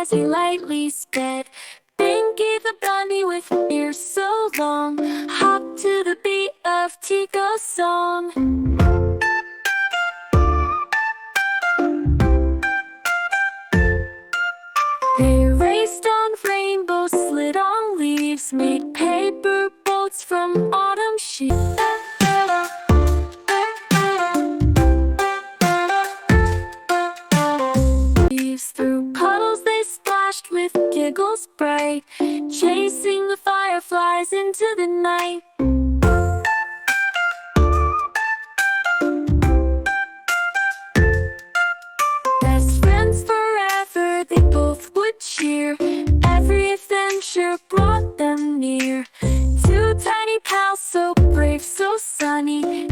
as he lightly sped. Binky the bunny with ears so long hopped to the beat of Tiko's song. They raced on rainbows, slid on leaves, made paper boats from autumn sheets. Through puddles they splashed with giggles bright, chasing the fireflies into the night. Best friends forever, they both would cheer. Every adventure brought them near. Two tiny pals, so brave, so sunny,